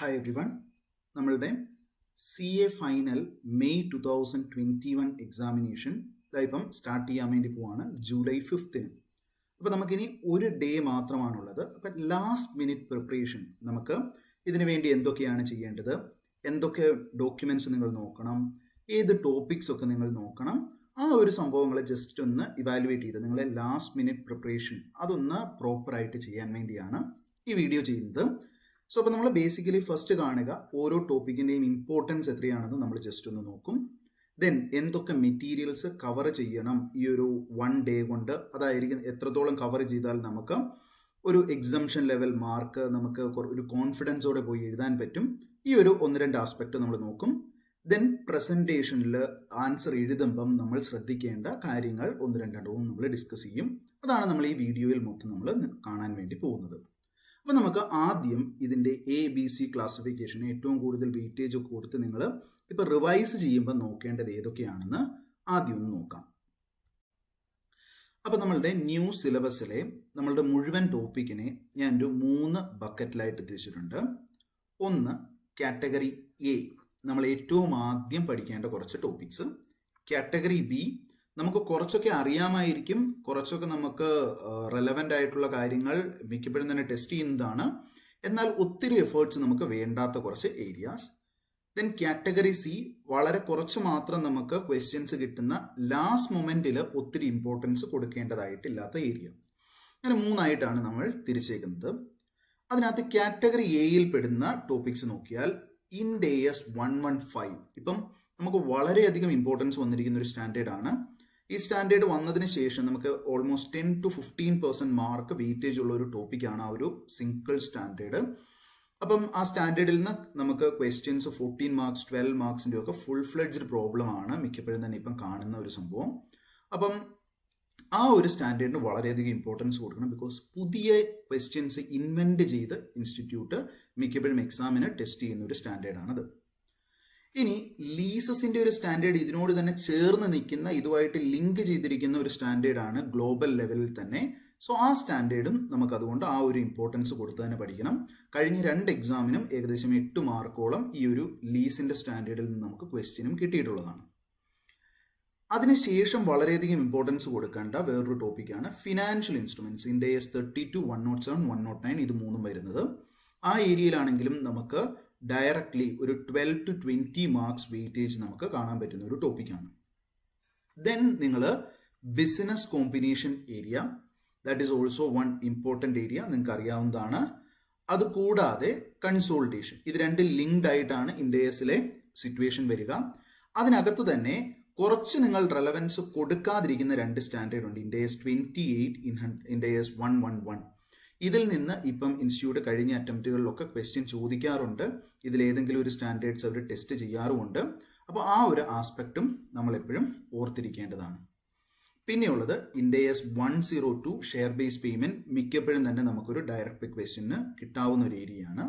Hi everyone. നമ്മളുടെ CA final May 2021 examination ഇപ്പം start ചെയ്യാൻ വേണ്ടി പോവാണ് ജൂലൈ 5th. അപ്പോൾ നമുക്കിനി ഒരു ഡേ മാത്രമാണുള്ളത്. അപ്പം ലാസ്റ്റ് മിനിറ്റ് പ്രിപ്പറേഷൻ നമുക്ക് ഇതിനു വേണ്ടി എന്തൊക്കെയാണ് ചെയ്യേണ്ടത്, എന്തൊക്കെ ഡോക്യുമെൻറ്റ്സ് നിങ്ങൾ നോക്കണം, ഏത് ടോപ്പിക്സ് ഒക്കെ നിങ്ങൾ നോക്കണം, ആ ഒരു സംഭവങ്ങൾ ജസ്റ്റ് ഒന്ന് ഇവാലുവേറ്റ് ചെയ്ത് നിങ്ങളെ ലാസ്റ്റ് മിനിറ്റ് പ്രിപ്പറേഷൻ അതൊന്ന് പ്രോപ്പറായിട്ട് ചെയ്യാൻ വേണ്ടിയാണ് ഈ വീഡിയോ ചെയ്യുന്നത്. സോ അപ്പോൾ നമ്മൾ ബേസിക്കലി ഫസ്റ്റ് കാണുക ഓരോ ടോപ്പിക്കിൻ്റെയും ഇമ്പോർട്ടൻസ് എത്രയാണെന്ന് നമ്മൾ ജസ്റ്റ് ഒന്ന് നോക്കും. ദെൻ എന്തൊക്കെ മെറ്റീരിയൽസ് കവർ ചെയ്യണം ഈ ഒരു 1 ഡേ കൊണ്ട്, അതായിരിക്കും എത്രത്തോളം കവർ ചെയ്താൽ നമുക്ക് ഒരു എക്സംഷൻ ലെവൽ മാർക്ക് നമുക്ക് ഒരു കോൺഫിഡൻസോടെ പോയി എഴുതാൻ പറ്റും. ഈ ഒരു 1-2 ആസ്പെക്റ്റ് നമ്മൾ നോക്കും. ദെൻ പ്രസൻറ്റേഷനിൽ ആൻസർ എഴുതുമ്പം നമ്മൾ ശ്രദ്ധിക്കേണ്ട കാര്യങ്ങൾ 1-2 നമ്മൾ ഡിസ്കസ് ചെയ്യും. അതാണ് നമ്മൾ ഈ വീഡിയോയിൽ മൊത്തം നമ്മൾ കാണാൻ വേണ്ടി പോകുന്നത്. അപ്പോൾ നമുക്ക് ആദ്യം ഇതിൻ്റെ ABC ക്ലാസിഫിക്കേഷൻ ഏറ്റവും കൂടുതൽ വെയിറ്റേജ് ഒക്കെ കൊടുത്ത് നിങ്ങൾ ഇപ്പോൾ റിവൈസ് ചെയ്യുമ്പോൾ നോക്കേണ്ടത് ഏതൊക്കെയാണെന്ന് ആദ്യം ഒന്ന് നോക്കാം. അപ്പോൾ നമ്മളുടെ ന്യൂ സിലബസിലെ നമ്മളുടെ മുഴുവൻ ടോപ്പിക്കിനെ ഞാൻ ഒരു 3 ബക്കറ്റിലായിട്ട് തിരിച്ചിട്ടുണ്ട്. ഒന്ന് കാറ്റഗറി A, നമ്മൾ ഏറ്റവും ആദ്യം പഠിക്കേണ്ട കുറച്ച് ടോപ്പിക്സ്. കാറ്റഗറി B നമുക്ക് കുറച്ചൊക്കെ അറിയാമായിരിക്കും, കുറച്ചൊക്കെ നമുക്ക് റെലവൻ്റ് ആയിട്ടുള്ള കാര്യങ്ങൾ മിക്കപ്പോഴും തന്നെ ടെസ്റ്റ് ചെയ്യുന്നതാണ്, എന്നാൽ ഒത്തിരി എഫേർട്സ് നമുക്ക് വേണ്ടാത്ത കുറച്ച് ഏരിയാസ്. ദെൻ കാറ്റഗറി C വളരെ കുറച്ച് മാത്രം നമുക്ക് ക്വസ്റ്റ്യൻസ് കിട്ടുന്ന ലാസ്റ്റ് മൊമെൻറ്റിൽ ഒത്തിരി ഇമ്പോർട്ടൻസ് കൊടുക്കേണ്ടതായിട്ടില്ലാത്ത ഏരിയ. അങ്ങനെ 3 നമ്മൾ തിരിച്ചേക്കുന്നത്. അതിനകത്ത് കാറ്റഗറി Aയിൽ പെടുന്ന ടോപ്പിക്സ് നോക്കിയാൽ IND AS 115 ഇപ്പം നമുക്ക് വളരെയധികം ഇമ്പോർട്ടൻസ് വന്നിരിക്കുന്ന ഒരു സ്റ്റാൻഡേർഡാണ്. ഈ സ്റ്റാൻഡേർഡ് വന്നതിന് ശേഷം നമുക്ക് ഓൾമോസ്റ്റ് 10 to 15% മാർക്ക് വെയിറ്റേജ് ഉള്ള ഒരു ടോപ്പിക്കാണ് ആ ഒരു സിംഗിൾ സ്റ്റാൻഡേർഡ്. അപ്പം ആ സ്റ്റാൻഡേർഡിൽ നിന്ന് നമുക്ക് ക്വസ്റ്റ്യൻസ് 14 മാർക്സ് 12 മാർക്സിൻ്റെ ഒക്കെ ഫുൾ ഫ്ലെഡ്ജ്ഡ് പ്രോബ്ലം ആണ് മിക്കപ്പോഴും തന്നെ ഇപ്പം കാണുന്ന ഒരു സംഭവം. അപ്പം ആ ഒരു സ്റ്റാൻഡേർഡിന് വളരെയധികം ഇമ്പോർട്ടൻസ് കൊടുക്കണം. ബിക്കോസ് പുതിയ ക്വസ്റ്റ്യൻസ് ഇൻവെൻറ്റ് ചെയ്ത് ഇൻസ്റ്റിറ്റ്യൂട്ട് മിക്കപ്പോഴും എക്സാമിന് ടെസ്റ്റ് ചെയ്യുന്ന ഒരു സ്റ്റാൻഡേർഡാണത്. ഇനി ലീസസിൻ്റെ ഒരു സ്റ്റാൻഡേർഡ് ഇതിനോട് തന്നെ ചേർന്ന് നിൽക്കുന്ന, ഇതുമായിട്ട് ലിങ്ക് ചെയ്തിരിക്കുന്ന ഒരു സ്റ്റാൻഡേർഡാണ് ഗ്ലോബൽ ലെവലിൽ തന്നെ. സോ ആ സ്റ്റാൻഡേർഡും നമുക്ക് അതുകൊണ്ട് ആ ഒരു ഇമ്പോർട്ടൻസ് കൊടുത്ത് തന്നെ പഠിക്കണം. കഴിഞ്ഞ 2 എക്സാമിനും ഏകദേശം 8 മാർക്കോളം ഈ ഒരു ലീസിൻ്റെ സ്റ്റാൻഡേർഡിൽ നിന്ന് നമുക്ക് ക്വസ്റ്റ്യനും കിട്ടിയിട്ടുള്ളതാണ്. അതിനുശേഷം വളരെയധികം ഇമ്പോർട്ടൻസ് കൊടുക്കേണ്ട വേറൊരു ടോപ്പിക്കാണ് ഫിനാൻഷ്യൽ ഇൻസ്ട്രുമെൻറ്റ്സ്. IND AS 32, 107, 109 ഇത് 3 വരുന്നത്. ആ ഏരിയയിലാണെങ്കിലും നമുക്ക് ഡയറക്ട്ലി ഒരു 12 to 20 മാർക്സ് വെയിറ്റേജ് നമുക്ക് കാണാൻ പറ്റുന്ന ഒരു ടോപ്പിക്കാണ്. ദെൻ നിങ്ങൾ business combination area, that is also 1 important area, നിങ്ങൾക്ക് അറിയാവുന്നതാണ്. അതുകൂടാതെ കൺസോൾട്ടേഷൻ, ഇത് 2 ലിങ്ക്ഡ് ആയിട്ടാണ് IND ASലെ സിറ്റുവേഷൻ വരിക. അതിനകത്ത് തന്നെ കുറച്ച് നിങ്ങൾ റെലവൻസ് കൊടുക്കാതിരിക്കുന്ന 2 സ്റ്റാൻഡേർഡ് ഉണ്ട്. IND AS 28, IND AS 111. ഇതിൽ നിന്ന് ഇപ്പം ഇൻസ്റ്റിറ്റ്യൂട്ട് കഴിഞ്ഞ അറ്റംപ്റ്റുകളിലൊക്കെ ക്വസ്റ്റ്യൻ ചോദിക്കാറുണ്ട്. ഇതിലേതെങ്കിലും ഒരു സ്റ്റാൻഡേർഡ്സ് അവർ ടെസ്റ്റ് ചെയ്യാറുമുണ്ട്. അപ്പോൾ ആ ഒരു ആസ്പെക്റ്റും നമ്മൾ എപ്പോഴും ഓർത്തിരിക്കേണ്ടതാണ്. പിന്നെയുള്ളത് IND AS 102 share base payment, മിക്കപ്പോഴും തന്നെ നമുക്കൊരു ഡയറക്റ്റ് ക്വസ്റ്റ്യന് കിട്ടാവുന്ന ഒരു ഏരിയയാണ്.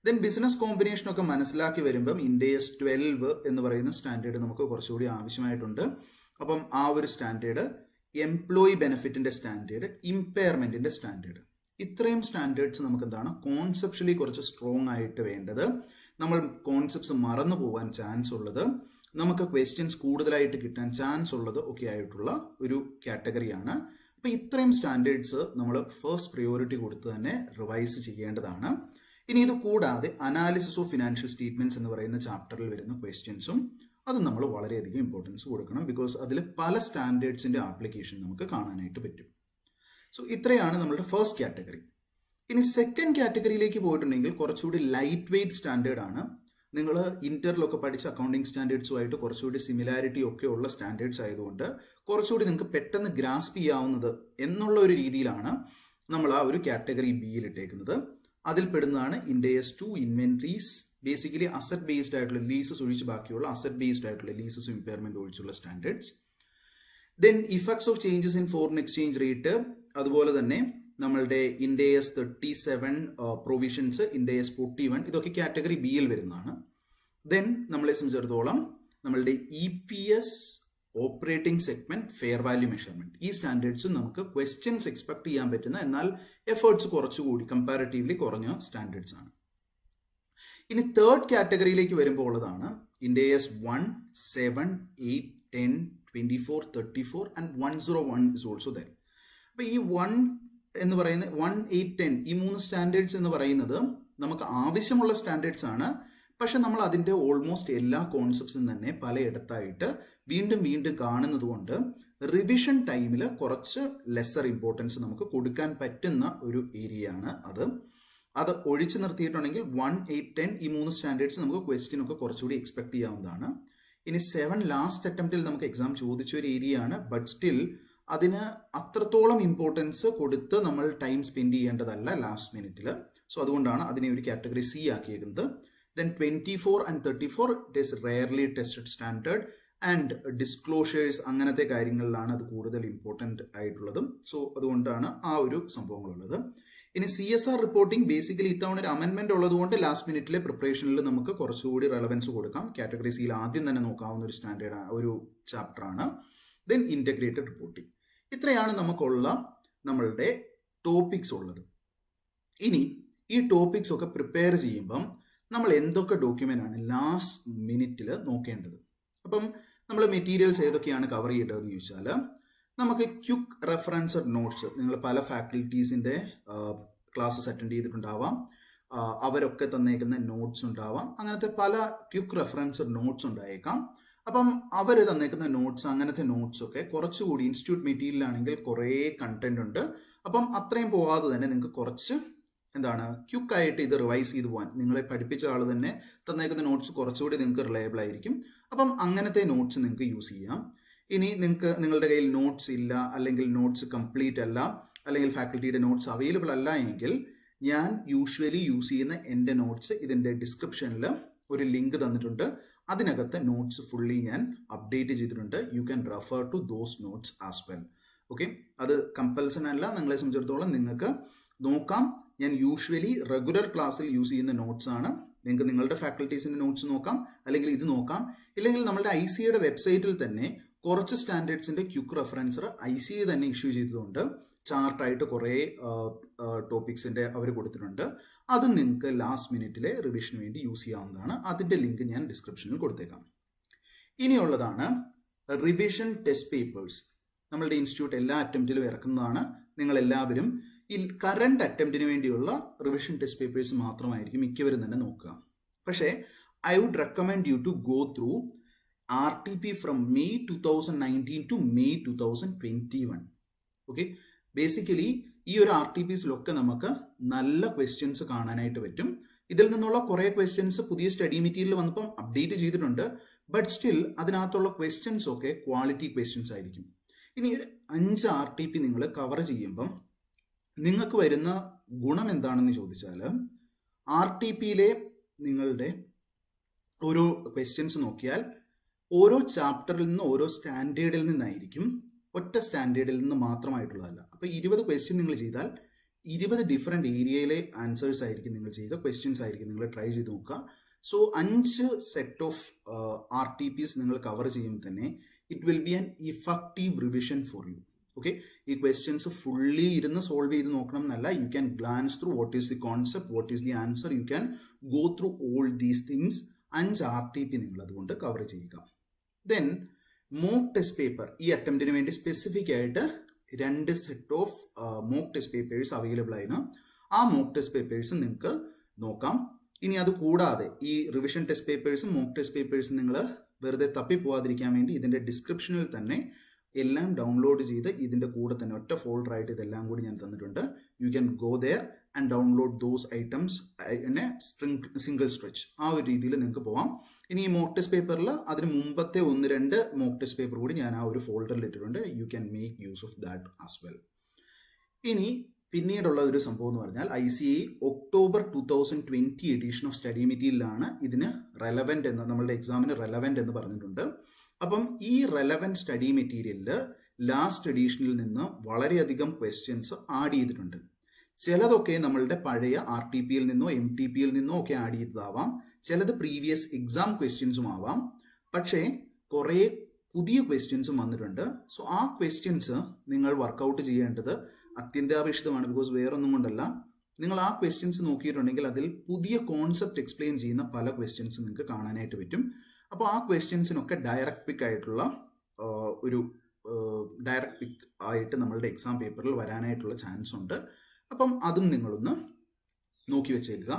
ദെൻ ബിസിനസ് കോമ്പിനേഷനൊക്കെ മനസ്സിലാക്കി വരുമ്പം IND AS 12 എന്ന് പറയുന്ന സ്റ്റാൻഡേർഡ് നമുക്ക് കുറച്ചുകൂടി ആവശ്യമായിട്ടുണ്ട്. അപ്പം ആ ഒരു സ്റ്റാൻഡേർഡ്, എംപ്ലോയി ബെനിഫിറ്റിൻ്റെ സ്റ്റാൻഡേർഡ്, ഇമ്പയർമെൻറ്റിൻ്റെ സ്റ്റാൻഡേർഡ്, ഇത്രയും സ്റ്റാൻഡേർഡ്സ് നമുക്ക് എന്താണ് കോൺസെപ്ച്വലി കുറച്ച് സ്ട്രോങ് ആയിട്ട് വേണ്ടത്. നമ്മൾ കോൺസെപ്റ്റ്സ് മറന്നു പോകാൻ ചാൻസ് ഉള്ളത്, നമുക്ക് ക്വസ്റ്റ്യൻസ് കൂടുതലായിട്ട് കിട്ടാൻ ചാൻസ് ഉള്ളത് ഒക്കെ ആയിട്ടുള്ള ഒരു കാറ്റഗറിയാണ്. അപ്പോൾ ഇത്രയും സ്റ്റാൻഡേർഡ്സ് നമ്മൾ ഫസ്റ്റ് പ്രയോറിറ്റി കൊടുത്ത് തന്നെ റിവൈസ് ചെയ്യേണ്ടതാണ്. ഇനി ഇത് കൂടാതെ അനാലിസിസ് ഓഫ് ഫിനാൻഷ്യൽ സ്റ്റേറ്റ്മെൻറ്റ്സ് എന്ന് പറയുന്ന ചാപ്റ്ററിൽ വരുന്ന ക്വസ്റ്റ്യൻസും അത് നമ്മൾ വളരെയധികം ഇമ്പോർട്ടൻസ് കൊടുക്കണം. ബിക്കോസ് അതിൽ പല സ്റ്റാൻഡേർഡ്സിൻ്റെ ആപ്ലിക്കേഷൻ നമുക്ക് കാണാനായിട്ട് പറ്റും. സോ ഇത്രയാണ് നമ്മളുടെ ഫസ്റ്റ് കാറ്റഗറി. ഇനി സെക്കൻഡ് കാറ്റഗറിയിലേക്ക് പോയിട്ടുണ്ടെങ്കിൽ കുറച്ചുകൂടി ലൈറ്റ് വെയ്റ്റ് സ്റ്റാൻഡേർഡ് ആണ്. നിങ്ങൾ ഇന്ററിലൊക്കെ പഠിച്ച അക്കൗണ്ടിങ് സ്റ്റാൻഡേർഡ്സുമായിട്ട് കുറച്ചുകൂടി സിമിലാരിറ്റി ഒക്കെ ഉള്ള സ്റ്റാൻഡേർഡ്സ് ആയതുകൊണ്ട് കുറച്ചുകൂടി നിങ്ങൾക്ക് പെട്ടെന്ന് ഗ്രാസ്പ് ചെയ്യാവുന്നത് എന്നുള്ള ഒരു രീതിയിലാണ് നമ്മൾ ആ ഒരു കാറ്റഗറി ബിയിൽ ഇട്ടേക്കുന്നത്. അതിൽ പെടുന്നതാണ് IND AS 2 inventories, basically asset based ആയിട്ടുള്ള ലീസസ് ഒഴിച്ച് ബാക്കിയുള്ള അസറ്റ് ബേസ്ഡ് ആയിട്ടുള്ള ലീസസും ഇമ്പയർമെന്റ് ഒഴിച്ചുള്ള standards. Then effects of changes in foreign exchange rate, അതുപോലെ തന്നെ നമ്മളുടെ IND AS 37 provisions, IND AS 41 ഇതൊക്കെ കാറ്റഗറി ബിയിൽ വരുന്നതാണ്. ദെൻ നമ്മളെ സംബന്ധിച്ചിടത്തോളം നമ്മളുടെ EPS operating segment fair value measurement, ഈ സ്റ്റാൻഡേർഡ്സും നമുക്ക് ക്വസ്റ്റ്യൻസ് എക്സ്പെക്ട് ചെയ്യാൻ പറ്റുന്ന എന്നാൽ എഫേർട്സ് കുറച്ചുകൂടി കമ്പാരിറ്റീവ്ലി കുറഞ്ഞ സ്റ്റാൻഡേർഡ്സ് ആണ്. ഇനി തേർഡ് കാറ്റഗറിയിലേക്ക് വരുമ്പോൾ ഉള്ളതാണ് ഇൻഡേസ് 1, 7, 8, 10, 24, 34 ആൻഡ് 101 ഇസ് ഓൾസോ ദർ. അപ്പോൾ ഈ 1 എന്ന് പറയുന്ന 1, 8, 10 ഈ 3 സ്റ്റാൻഡേർഡ്സ് എന്ന് പറയുന്നത് നമുക്ക് ആവശ്യമുള്ള സ്റ്റാൻഡേർഡ്സ് ആണ്. പക്ഷെ നമ്മൾ അതിൻ്റെ ഓൾമോസ്റ്റ് എല്ലാ കോൺസെപ്റ്റ്സും തന്നെ പലയിടത്തായിട്ട് വീണ്ടും വീണ്ടും കാണുന്നത് കൊണ്ട് റിവിഷൻ ടൈമിൽ കുറച്ച് ലെസർ ഇമ്പോർട്ടൻസ് നമുക്ക് കൊടുക്കാൻ പറ്റുന്ന ഒരു ഏരിയ ആണ് അത് ഒഴിച്ചു നിർത്തിയിട്ടുണ്ടെങ്കിൽ 1, 8, 10 ഈ 3 സ്റ്റാൻഡേർഡ്സ് നമുക്ക് ക്വസ്റ്റ്യൻ ഒക്കെ കുറച്ചുകൂടി എക്സ്പെക്ട് ചെയ്യാവുന്നതാണ്. ഇനി 7 ലാസ്റ്റ് അറ്റംപ്റ്റിൽ നമുക്ക് എക്സാം ചോദിച്ച ഒരു ഏരിയ ആണ്. ബട്ട് സ്റ്റിൽ അതിന് അത്രത്തോളം ഇമ്പോർട്ടൻസ് കൊടുത്ത് നമ്മൾ ടൈം സ്പെൻഡ് ചെയ്യേണ്ടതല്ല ലാസ്റ്റ് മിനിറ്റിൽ. സോ അതുകൊണ്ടാണ് അതിനെ ഒരു category C ആക്കിയിരിക്കുന്നത്. Then 24 and 34 it is rarely tested standard and disclosures അങ്ങനത്തെ കാര്യങ്ങളിലാണ് അത് കൂടുതൽ ഇമ്പോർട്ടൻ്റ് ആയിട്ടുള്ളതും. സോ അതുകൊണ്ടാണ് ആ ഒരു സംഭവങ്ങളുള്ളത്. ഇനി CSR റിപ്പോർട്ടിംഗ് ബേസിക്കലി ഇത്തവണ ഒരു അമെൻമെന്റ് ഉള്ളതുകൊണ്ട് ലാസ്റ്റ് മിനിറ്റിലെ പ്രിപ്പറേഷനിൽ നമുക്ക് കുറച്ചുകൂടി റെലവൻസ് കൊടുക്കാം. കാറ്റഗറി സിയിൽ ആദ്യം തന്നെ നോക്കാവുന്ന ഒരു സ്റ്റാൻഡേർഡ് ഒരു ചാപ്റ്ററാണ്. Then integrated reporting. ഇത്രയാണ് നമുക്കുള്ള നമ്മളുടെ ടോപ്പിക്സ് ഉള്ളത്. ഇനി ഈ ടോപ്പിക്സ് ഒക്കെ പ്രിപ്പയർ ചെയ്യുമ്പം നമ്മൾ എന്തൊക്കെ ഡോക്യുമെൻ്റ് ആണ് ലാസ്റ്റ് മിനിറ്റിൽ നോക്കേണ്ടത്? അപ്പം നമ്മൾ മെറ്റീരിയൽസ് ഏതൊക്കെയാണ് കവർ ചെയ്യേണ്ടതെന്ന് ചോദിച്ചാൽ നമുക്ക് ക്വിക്ക് റെഫറൻസ് നോട്ട്സ്, നിങ്ങൾ പല ഫാക്കൽറ്റീസിൻ്റെ ക്ലാസ്സസ് അറ്റൻഡ് ചെയ്തിട്ടുണ്ടാവാം, അവരൊക്കെ തന്നേക്കുന്ന നോട്ട്സ് ഉണ്ടാവാം. അങ്ങനത്തെ പല ക്വിക്ക് റെഫറൻസ് നോട്ട്സ് ഉണ്ടായേക്കാം. അപ്പം അവർ തന്നേക്കുന്ന നോട്ട്സ്, അങ്ങനത്തെ നോട്ട്സ് ഒക്കെ കുറച്ചുകൂടി ഇൻസ്റ്റിറ്റ്യൂട്ട് മെറ്റീരിയലാണെങ്കിൽ കുറേ കണ്ടന്റ് ഉണ്ട്. അപ്പം അത്രയും പോവാതെ തന്നെ നിങ്ങൾക്ക് കുറച്ച് ക്വിക്കായിട്ട് ഇത് റിവൈസ് ചെയ്ത് പോകാൻ നിങ്ങളെ പഠിപ്പിച്ച ആൾ തന്നെ തന്നേക്കുന്ന നോട്ട്സ് കുറച്ചുകൂടി നിങ്ങൾക്ക് റിലയബിൾ ആയിരിക്കും. അപ്പം അങ്ങനത്തെ നോട്ട്സ് നിങ്ങൾക്ക് യൂസ് ചെയ്യാം. ഇനി നിങ്ങളുടെ കയ്യിൽ നോട്ട്സ് ഇല്ല, അല്ലെങ്കിൽ നോട്ട്സ് കംപ്ലീറ്റ് അല്ല, അല്ലെങ്കിൽ ഫാക്കൽറ്റിയുടെ നോട്ട്സ് അവൈലബിൾ അല്ല എങ്കിൽ ഞാൻ യൂഷ്വലി യൂസ് ചെയ്യുന്ന എൻ്റെ നോട്ട്സ് ഇതിൻ്റെ ഡിസ്ക്രിപ്ഷനിൽ ഒരു ലിങ്ക് തന്നിട്ടുണ്ട്. അതിനകത്ത് നോട്ട്സ് ഫുള്ളി ഞാൻ അപ്ഡേറ്റ് ചെയ്തിട്ടുണ്ട്. You can refer to those notes as well. Okay, അത് കമ്പൽസൺ അല്ല. നിങ്ങളെ സംബന്ധിച്ചിടത്തോളം നിങ്ങൾക്ക് നോക്കാം. ഞാൻ യൂഷ്വലി റെഗുലർ ക്ലാസ്സിൽ യൂസ് ചെയ്യുന്ന നോട്ട്സ് ആണ്. നിങ്ങൾക്ക് നിങ്ങളുടെ ഫാക്കൽറ്റീസിൻ്റെ നോട്ട്സ് നോക്കാം, അല്ലെങ്കിൽ ഇത് നോക്കാം. ഇല്ലെങ്കിൽ നമ്മുടെ ICAയുടെ വെബ്സൈറ്റിൽ തന്നെ കുറച്ച് സ്റ്റാൻഡേർഡ്സിൻ്റെ ക്വിക്ക് റെഫറൻസർ ICA തന്നെ ഇഷ്യൂ ചെയ്തതുകൊണ്ട് ചാർട്ടായിട്ട് കുറേ ടോപ്പിക്സിൻ്റെ അവർ കൊടുത്തിട്ടുണ്ട്. അത് നിങ്ങൾക്ക് ലാസ്റ്റ് മിനിറ്റിലെ റിവിഷന് വേണ്ടി യൂസ് ചെയ്യാവുന്നതാണ്. അതിൻ്റെ ലിങ്ക് ഞാൻ ഡിസ്ക്രിപ്ഷനിൽ കൊടുത്തേക്കാം. ഇനിയുള്ളതാണ് റിവിഷൻ ടെസ്റ്റ് പേപ്പേഴ്സ്. നമ്മളുടെ ഇൻസ്റ്റിറ്റ്യൂട്ട് എല്ലാ അറ്റംപ്റ്റിലും ഇറക്കുന്നതാണ്. നിങ്ങളെല്ലാവരും ഈ കറണ്ട് അറ്റംപ്റ്റിന് വേണ്ടിയുള്ള റിവിഷൻ ടെസ്റ്റ് പേപ്പേഴ്സ് മാത്രമായിരിക്കും മിക്കവരും തന്നെ നോക്കുക. പക്ഷേ I would recommend you to go through RTP from May 2019 to May 2021. Okay, basically ഈ ഒരു RTPസിലൊക്കെ നമുക്ക് നല്ല ക്വസ്റ്റ്യൻസ് കാണാനായിട്ട് പറ്റും. ഇതിൽ നിന്നുള്ള കുറേ ക്വസ്റ്റ്യൻസ് പുതിയ സ്റ്റഡി മെറ്റീരിയൽ വന്നപ്പം അപ്ഡേറ്റ് ചെയ്തിട്ടുണ്ട്. ബട്ട് സ്റ്റിൽ അതിനകത്തുള്ള ക്വസ്റ്റ്യൻസ് ഒക്കെ ക്വാളിറ്റി ക്വസ്റ്റ്യൻസ് ആയിരിക്കും. ഇനി 5 RTP നിങ്ങൾ കവർ ചെയ്യുമ്പം നിങ്ങൾക്ക് വരുന്ന ഗുണം എന്താണെന്ന് ചോദിച്ചാൽ RTPയിലെ നിങ്ങളുടെ ഓരോ ക്വസ്റ്റ്യൻസ് നോക്കിയാൽ ഓരോ ചാപ്റ്ററിൽ നിന്ന് ഓരോ സ്റ്റാൻഡേർഡിൽ നിന്നായിരിക്കും, ഒറ്റ സ്റ്റാൻഡേർഡിൽ നിന്ന് മാത്രമായിട്ടുള്ളതല്ല. അപ്പോൾ 20 ക്വസ്റ്റ്യൻ നിങ്ങൾ ചെയ്താൽ 20 ഡിഫറെൻറ്റ് ഏരിയയിലെ ആൻസേഴ്സ് ആയിരിക്കും നിങ്ങൾ ചെയ്യുക, ക്വസ്റ്റ്യൻസ് ആയിരിക്കും നിങ്ങൾ ട്രൈ ചെയ്ത് നോക്കുക. സോ 5 സെറ്റ് ഓഫ് RTPs നിങ്ങൾ കവർ ചെയ്യുമ്പോൾ തന്നെ it will be an effective revision for you. Okay, ഈ ക്വസ്റ്റ്യൻസ് ഫുള്ളി ഇരുന്ന് സോൾവ് ചെയ്ത് നോക്കണം എന്നല്ല. You can glance through what is the concept, what is the answer. You can go through all these things. 5 RTP നിങ്ങൾ അതുകൊണ്ട് cover ചെയ്യുക. Then mock test paper. ഈ അറ്റംപ്റ്റിന് വേണ്ടി സ്പെസിഫിക് ആയിട്ട് 2 set of mock test papers available ആയിരുന്നു. ആ mock test papers നിങ്ങൾക്ക് നോക്കാം. ഇനി അത് കൂടാതെ ഈ റിവിഷൻ ടെസ്റ്റ് പേപ്പേഴ്സും മോക്ക് ടെസ്റ്റ് പേപ്പേഴ്സും നിങ്ങൾ വെറുതെ തപ്പിപ്പോവാതിരിക്കാൻ വേണ്ടി ഇതിൻ്റെ ഡിസ്ക്രിപ്ഷനിൽ തന്നെ എല്ലാം ഡൗൺലോഡ് ചെയ്ത് ഇതിൻ്റെ കൂടെ തന്നെ ഒറ്റ ഫോൾഡറായിട്ട് ഇതെല്ലാം കൂടി ഞാൻ തന്നിട്ടുണ്ട്. You can go there and download those items in a single stretch. ആ ഒരു രീതിയിൽ നിങ്ങൾക്ക് പോവാം. ഇനി ഈ മോക്ക് ടെസ്റ്റ് പേപ്പറിൽ അതിന് മുമ്പത്തെ 1-2 മോക്ക് ടെസ്റ്റ് പേപ്പർ കൂടി ഞാൻ ആ ഒരു ഫോൾഡറിൽ ഇട്ടിട്ടുണ്ട്. You can make use of that as well. ഇനി പിന്നീടുള്ള ഒരു സംഭവം എന്ന് പറഞ്ഞാൽ ICA October 2020 edition of study മെറ്റീരിയലാണ് ഇതിന് റെലവൻറ്റ് എന്ന്, നമ്മളുടെ എക്സാമിന് റെലവൻറ്റ് എന്ന് പറഞ്ഞിട്ടുണ്ട്. അപ്പം ഈ റെലവൻറ്റ് സ്റ്റഡി മെറ്റീരിയലിൽ ലാസ്റ്റ് എഡീഷനിൽ നിന്ന് വളരെയധികം ക്വസ്റ്റ്യൻസ് ആഡ് ചെയ്തിട്ടുണ്ട്. ചിലതൊക്കെ നമ്മളുടെ പഴയ RTPയിൽ നിന്നോ MTPയിൽ നിന്നോ ഒക്കെ ആഡ് ചെയ്തതാവാം, ചിലത് പ്രീവിയസ് എക്സാം ക്വസ്റ്റ്യൻസും ആവാം. പക്ഷേ കുറേ പുതിയ ക്വസ്റ്റ്യൻസും വന്നിട്ടുണ്ട്. സോ ആ ക്വസ്റ്റ്യൻസ് നിങ്ങൾ വർക്കൗട്ട് ചെയ്യേണ്ടത് അത്യന്താപേക്ഷിതമാണ്. ബിക്കോസ് വേറൊന്നും കൊണ്ടല്ല, നിങ്ങൾ ആ ക്വസ്റ്റ്യൻസ് നോക്കിയിട്ടുണ്ടെങ്കിൽ അതിൽ പുതിയ കോൺസെപ്റ്റ് എക്സ്പ്ലെയിൻ ചെയ്യുന്ന പല ക്വസ്റ്റ്യൻസ് നിങ്ങൾക്ക് കാണാനായിട്ട് പറ്റും. അപ്പോൾ ആ ക്വസ്റ്റ്യൻസിനൊക്കെ ഡയറക്റ്റ് പിക്ക് ആയിട്ടുള്ള ഒരു ഡയറക്റ്റ് പിക്ക് ആയിട്ട് നമ്മളുടെ എക്സാം പേപ്പറിൽ വരാനായിട്ടുള്ള ചാൻസ് ഉണ്ട്. അപ്പം അതും നിങ്ങളൊന്ന് നോക്കി വെച്ചേക്കുക.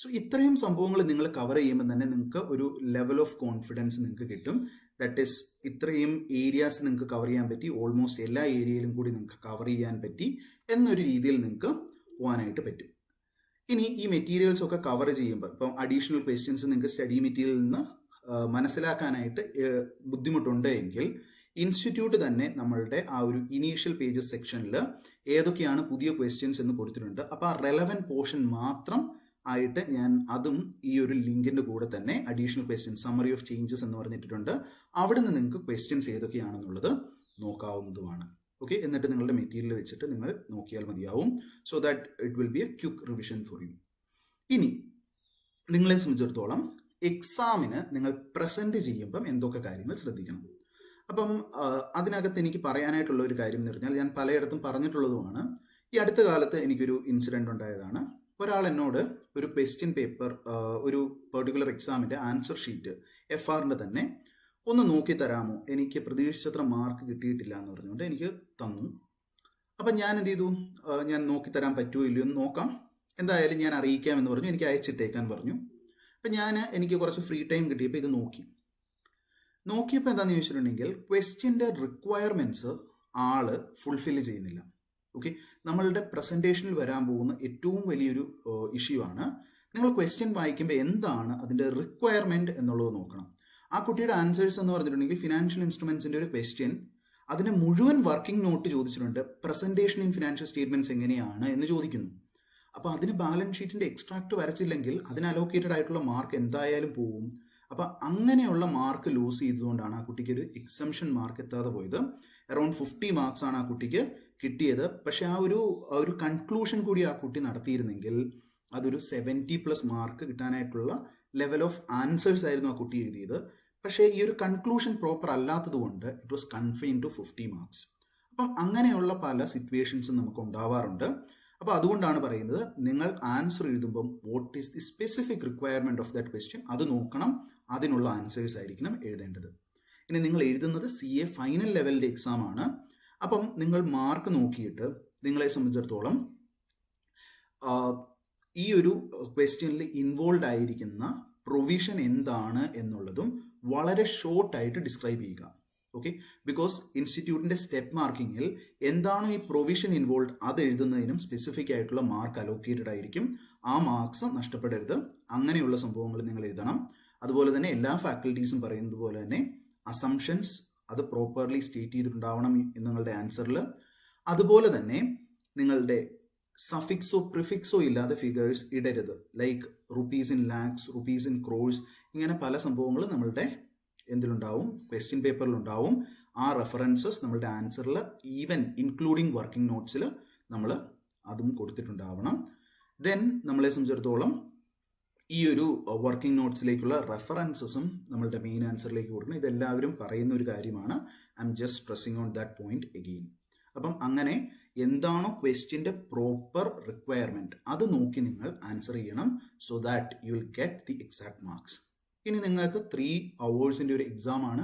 സോ ഇത്രയും സംഭവങ്ങൾ നിങ്ങൾ കവർ ചെയ്യുമ്പോൾ തന്നെ നിങ്ങൾക്ക് ഒരു ലെവൽ ഓഫ് കോൺഫിഡൻസ് നിങ്ങൾക്ക് കിട്ടും. ദാറ്റ് ഈസ് ഇത്രയും ഏരിയാസ് നിങ്ങൾക്ക് കവർ ചെയ്യാൻ പറ്റി, ഓൾമോസ്റ്റ് എല്ലാ ഏരിയയിലും കൂടി നിങ്ങൾക്ക് കവർ ചെയ്യാൻ പറ്റി എന്നൊരു രീതിയിൽ നിങ്ങൾക്ക് പോകാനായിട്ട് പറ്റും. ഇനി ഈ മെറ്റീരിയൽസ് ഒക്കെ കവർ ചെയ്യുമ്പോൾ ഇപ്പം അഡീഷണൽ ക്വസ്റ്റ്യൻസ് നിങ്ങൾക്ക് സ്റ്റഡി മെറ്റീരിയലിൽ നിന്ന് മനസ്സിലാക്കാനായിട്ട് ബുദ്ധിമുട്ടുണ്ട് എങ്കിൽ ഇൻസ്റ്റിറ്റ്യൂട്ട് തന്നെ നമ്മളുടെ ആ ഒരു ഇനീഷ്യൽ പേജസ് സെക്ഷനിൽ ഏതൊക്കെയാണ് പുതിയ ക്വസ്റ്റ്യൻസ് എന്ന് കൊടുത്തിട്ടുണ്ട്. അപ്പോൾ ആ റെലവൻറ്റ് പോർഷൻ മാത്രം ആയിട്ട് ഞാൻ അതും ഈ ഒരു ലിങ്കിൻ്റെ കൂടെ തന്നെ additional questions summary of changes എന്ന് പറഞ്ഞിട്ടുണ്ട്. അവിടെ നിന്ന് നിങ്ങൾക്ക് ക്വസ്റ്റ്യൻസ് ഏതൊക്കെയാണെന്നുള്ളത് നോക്കാവുന്നതുമാണ്. ഓക്കെ, എന്നിട്ട് നിങ്ങളുടെ മെറ്റീരിയൽ വെച്ചിട്ട് നിങ്ങൾ നോക്കിയാൽ മതിയാവും. So that it will B A quick revision for U. ഇനി നിങ്ങളെ സംബന്ധിച്ചിടത്തോളം എക്സാമിന് നിങ്ങൾ പ്രസൻറ്റ് ചെയ്യുമ്പം എന്തൊക്കെ കാര്യങ്ങൾ ശ്രദ്ധിക്കണം. അപ്പം അതിനകത്ത് എനിക്ക് പറയാനായിട്ടുള്ള ഒരു കാര്യം എന്ന് പറഞ്ഞാൽ ഞാൻ പലയിടത്തും പറഞ്ഞിട്ടുള്ളതുമാണ്. ഈ അടുത്ത കാലത്ത് എനിക്കൊരു ഇൻസിഡൻറ്റ് ഉണ്ടായതാണ്. ഒരാൾ എന്നോട് ഒരു ക്വസ്റ്റ്യൻ പേപ്പർ, ഒരു പെർട്ടിക്കുലർ എക്സാമിൻ്റെ ആൻസർ ഷീറ്റ് FRൻ്റെ തന്നെ ഒന്ന് നോക്കി തരാമോ, എനിക്ക് പ്രതീക്ഷിച്ചത്ര മാർക്ക് കിട്ടിയിട്ടില്ല എന്ന് പറഞ്ഞുകൊണ്ട് എനിക്ക് തന്നു. അപ്പം ഞാൻ എന്ത് ചെയ്തു, ഞാൻ നോക്കി തരാൻ പറ്റുമോ ഇല്ലയോ എന്ന് നോക്കാം, എന്തായാലും ഞാൻ അറിയിക്കാം എന്ന് പറഞ്ഞു. എനിക്ക് അയച്ചിട്ടേക്കാൻ പറഞ്ഞു. അപ്പം എനിക്ക് കുറച്ച് ഫ്രീ ടൈം കിട്ടിയപ്പോൾ ഇത് നോക്കിയപ്പോൾ എന്താണെന്ന് ചോദിച്ചിട്ടുണ്ടെങ്കിൽ ക്വസ്റ്റ്യൻ്റെ റിക്വയർമെൻറ്റ്സ് ആള് ഫുൾഫിൽ ചെയ്യുന്നില്ല. ഓക്കെ, നമ്മളുടെ പ്രസൻറ്റേഷനിൽ വരാൻ പോകുന്ന ഏറ്റവും വലിയൊരു ഇഷ്യൂ ആണ്. നിങ്ങൾ ക്വസ്റ്റ്യൻ വായിക്കുമ്പോൾ എന്താണ് അതിൻ്റെ റിക്വയർമെൻറ്റ് എന്നുള്ളത് നോക്കണം. ആ കുട്ടിയുടെ ആൻസേഴ്സ് എന്ന് പറഞ്ഞിട്ടുണ്ടെങ്കിൽ ഫിനാൻഷ്യൽ ഇൻസ്ട്രുമെൻസിൻ്റെ ഒരു ക്വസ്റ്റ്യൻ, അതിന് മുഴുവൻ വർക്കിംഗ് നോട്ട് ചോദിച്ചിട്ടുണ്ട്. പ്രസൻറ്റേഷൻ ഇൻ ഫിനാൻഷ്യൽ സ്റ്റേറ്റ്മെൻറ്റ്സ് എങ്ങനെയാണ് എന്ന് ചോദിക്കുന്നു. അപ്പോൾ അതിന് ബാലൻസ് ഷീറ്റിൻ്റെ എക്സ്ട്രാക്ട് വരച്ചില്ലെങ്കിൽ അതിന് അലോക്കേറ്റഡ് ആയിട്ടുള്ള മാർക്ക് എന്തായാലും പോവും. അപ്പോൾ അങ്ങനെയുള്ള മാർക്ക് ലൂസ് ചെയ്തതുകൊണ്ടാണ് ആ കുട്ടിക്ക് ഒരു എക്സംഷൻ മാർക്ക് എത്താതെ പോയത്. അറൗണ്ട് 50 മാർക്സ് ആണ് ആ കുട്ടിക്ക് കിട്ടിയത്. പക്ഷെ ആ ഒരു കൺക്ലൂഷൻ കൂടി ആ കുട്ടി നടത്തിയിരുന്നെങ്കിൽ അതൊരു 70+ മാർക്ക് കിട്ടാനായിട്ടുള്ള ലെവൽ ഓഫ് ആൻസേഴ്സ് ആയിരുന്നു ആ കുട്ടി എഴുതിയത്. പക്ഷേ ഈ ഒരു കൺക്ലൂഷൻ പ്രോപ്പർ അല്ലാത്തത് കൊണ്ട് it was confined to 50 marks. അപ്പം അങ്ങനെയുള്ള പല സിറ്റുവേഷൻസും നമുക്ക് ഉണ്ടാവാറുണ്ട്. അപ്പോൾ അതുകൊണ്ടാണ് പറയുന്നത്, നിങ്ങൾ ആൻസർ എഴുതുമ്പം what is the specific requirement of that question അത് നോക്കണം. അതിനുള്ള ആൻസേഴ്സ് ആയിരിക്കണം എഴുതേണ്ടത്. ഇനി നിങ്ങൾ എഴുതുന്നത് CA ഫൈനൽ ലെവലിൻ്റെ എക്സാം ആണ്. അപ്പം നിങ്ങൾ മാർക്ക് നോക്കിയിട്ട് നിങ്ങളെ സംബന്ധിച്ചിടത്തോളം ഈ ഒരു ക്വസ്റ്റ്യനിൽ ഇൻവോൾവ് ആയിരിക്കുന്ന പ്രൊവിഷൻ എന്താണ് എന്നുള്ളതും വളരെ ഷോർട്ടായിട്ട് ഡിസ്ക്രൈബ് ചെയ്യുക. ഓക്കെ, ബിക്കോസ് ഇൻസ്റ്റിറ്റ്യൂട്ടിൻ്റെ സ്റ്റെപ്പ് മാർക്കിങ്ങിൽ എന്താണോ ഈ പ്രൊവിഷൻ ഇൻവോൾവ് അത് എഴുതുന്നതിനും സ്പെസിഫിക് ആയിട്ടുള്ള മാർക്ക് അലോക്കേറ്റഡ് ആയിരിക്കും. ആ മാർക്സ് നഷ്ടപ്പെടരുത്. അങ്ങനെയുള്ള സംഭവങ്ങൾ നിങ്ങൾ എഴുതണം. അതുപോലെ തന്നെ എല്ലാ ഫാക്കൽറ്റീസും പറയുന്നത് പോലെ തന്നെ അസംഷൻസ് അത് പ്രോപ്പർലി സ്റ്റേറ്റ് ചെയ്തിട്ടുണ്ടാവണം നിങ്ങളുടെ ആൻസറിൽ. അതുപോലെ തന്നെ നിങ്ങളുടെ സഫിക്സോ പ്രിഫിക്സോ ഇല്ലാതെ ഫിഗേഴ്സ് ഇടരുത്. Like rupees in lakhs, rupees in crores, ഇങ്ങനെ പല സംഭവങ്ങളും നമ്മളുടെ എന്തിലുണ്ടാവും, ക്വസ്റ്റ്യൻ പേപ്പറിലുണ്ടാവും. ആ റെഫറൻസസ് നമ്മളുടെ ആൻസറിൽ ഈവൻ ഇൻക്ലൂഡിങ് വർക്കിംഗ് നോട്ട്സിൽ നമ്മൾ അതും കൊടുത്തിട്ടുണ്ടാവണം. ദെൻ നമ്മളെ സംബന്ധിച്ചിടത്തോളം ഈ ഒരു വർക്കിംഗ് നോട്ട്സിലേക്കുള്ള റെഫറൻസസും നമ്മളുടെ മെയിൻ ആൻസറിലേക്ക് കൊടുക്കണം. ഇതെല്ലാവരും പറയുന്ന ഒരു കാര്യമാണ്. I am just pressing on that point again. അപ്പം അങ്ങനെ എന്താണോ ക്വസ്റ്റ്യൻ്റെ പ്രോപ്പർ റിക്വയർമെൻറ്റ് അത് നോക്കി നിങ്ങൾ ആൻസർ ചെയ്യണം. So that you will get the exact marks. ഇനി നിങ്ങൾക്ക് 3 hours ഒരു എക്സാം ആണ്.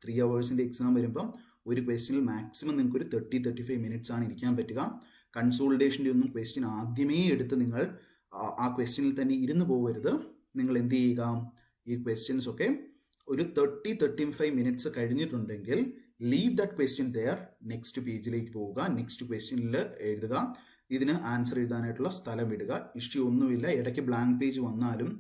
3 hours എക്സാം വരുമ്പം ഒരു ക്വസ്റ്റ്യനിൽ മാക്സിമം നിങ്ങൾക്ക് ഒരു 30-35 minutes ആണ് ഇരിക്കാൻ പറ്റുക. കൺസോൾട്ടേഷൻ്റെ ഒന്നും ക്വസ്റ്റ്യൻ ആദ്യമേ എടുത്ത് നിങ്ങൾ ആ ക്വസ്റ്റ്യനിൽ തന്നെ ഇരുന്ന് പോകരുത്. നിങ്ങൾ എന്ത് ചെയ്യുക, ഈ ക്വസ്റ്റ്യൻസ് ഒക്കെ ഒരു 30-35 minutes കഴിഞ്ഞിട്ടുണ്ടെങ്കിൽ leave that question there, next പേജിലേക്ക് പോവുക, നെക്സ്റ്റ് ക്വസ്റ്റ്യനിൽ എഴുതുക. ഇതിന് ആൻസർ എഴുതാനായിട്ടുള്ള സ്ഥലം വിടുക. ഇഷ്യൂ ഒന്നുമില്ല. ഇടയ്ക്ക് ബ്ലാങ്ക് പേജ് വന്നാലും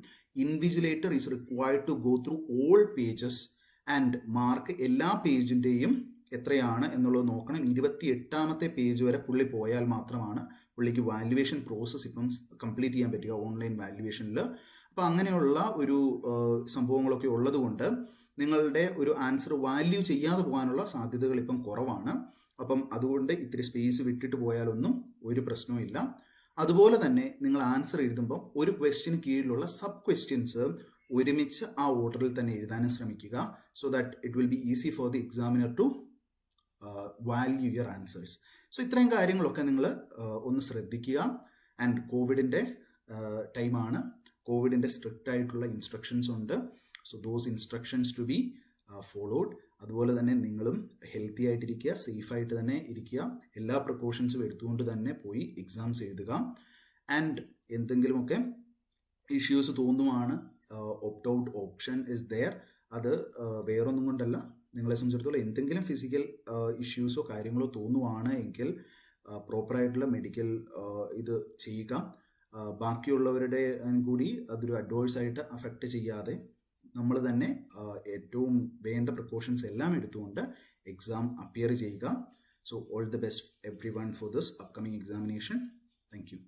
invigilator is required to go through all pages and mark എല്ലാ പേജിൻ്റെയും എത്രയാണ് എന്നുള്ളത് നോക്കണം. 28ാമത്തെ പേജ് വരെ പുള്ളി പോയാൽ മാത്രമാണ് പുള്ളിക്ക് വാല്യുവേഷൻ പ്രോസസ്സ് ഇപ്പം കംപ്ലീറ്റ് ചെയ്യാൻ പറ്റുക ഓൺലൈൻ വാല്യുവേഷനിൽ. അപ്പോൾ അങ്ങനെയുള്ള ഒരു സംഭവങ്ങളൊക്കെ ഉള്ളതുകൊണ്ട് നിങ്ങളുടെ ഒരു ആൻസർ വാല്യൂ ചെയ്യാതെ പോകാനുള്ള സാധ്യതകൾ ഇപ്പം കുറവാണ്. അപ്പം അതുകൊണ്ട് ഇത്തിരി സ്പേസ് വിട്ടിട്ട് പോയാലൊന്നും ഒരു പ്രശ്നവും ഇല്ല. അതുപോലെ തന്നെ നിങ്ങൾ ആൻസർ എഴുതുമ്പോൾ ഒരു ക്വസ്റ്റ്യന് കീഴിലുള്ള സബ് ക്വസ്റ്റ്യൻസ് ഒരുമിച്ച് ആ ഓർഡറിൽ തന്നെ എഴുതാനും ശ്രമിക്കുക. So that it will be easy for the examiner to value your answers. So ഇത്രയും കാര്യങ്ങളൊക്കെ നിങ്ങൾ ഒന്ന് ശ്രദ്ധിക്കുക. ആൻഡ് കോവിഡിൻ്റെ ടൈമാണ്, കോവിഡിൻ്റെ സ്ട്രിക്റ്റ് ആയിട്ടുള്ള ഇൻസ്ട്രക്ഷൻസ് ഉണ്ട്. So those instructions to be followed. അതുപോലെ തന്നെ നിങ്ങളും ഹെൽത്തി ആയിട്ടിരിക്കുക, സേഫായിട്ട് തന്നെ ഇരിക്കുക, എല്ലാ പ്രിക്കോഷൻസും എടുത്തുകൊണ്ട് തന്നെ പോയി എക്സാംസ് എഴുതുക. ആൻഡ് എന്തെങ്കിലുമൊക്കെ ഇഷ്യൂസ് തോന്നുവാണ്, opt out option is there. അത് വേറൊന്നും കൊണ്ടല്ല, നിങ്ങളെ സംബന്ധിച്ചിടത്തോളം എന്തെങ്കിലും ഫിസിക്കൽ ഇഷ്യൂസോ കാര്യങ്ങളോ തോന്നുവാണ് എങ്കിൽ പ്രോപ്പറായിട്ടുള്ള മെഡിക്കൽ ഇത് ചെയ്യുക. ബാക്കിയുള്ളവരുടെ കൂടി അതൊരു അഡ്വൈസായിട്ട് അഫക്റ്റ് ചെയ്യാതെ നമ്മൾ തന്നെ ഏറ്റവും വേണ്ട പ്രിക്കോഷൻസ് എല്ലാം എടുത്തുകൊണ്ട് എക്സാം അപ്പിയർ ചെയ്യുക. So all the best every one for this upcoming examination. Thank you.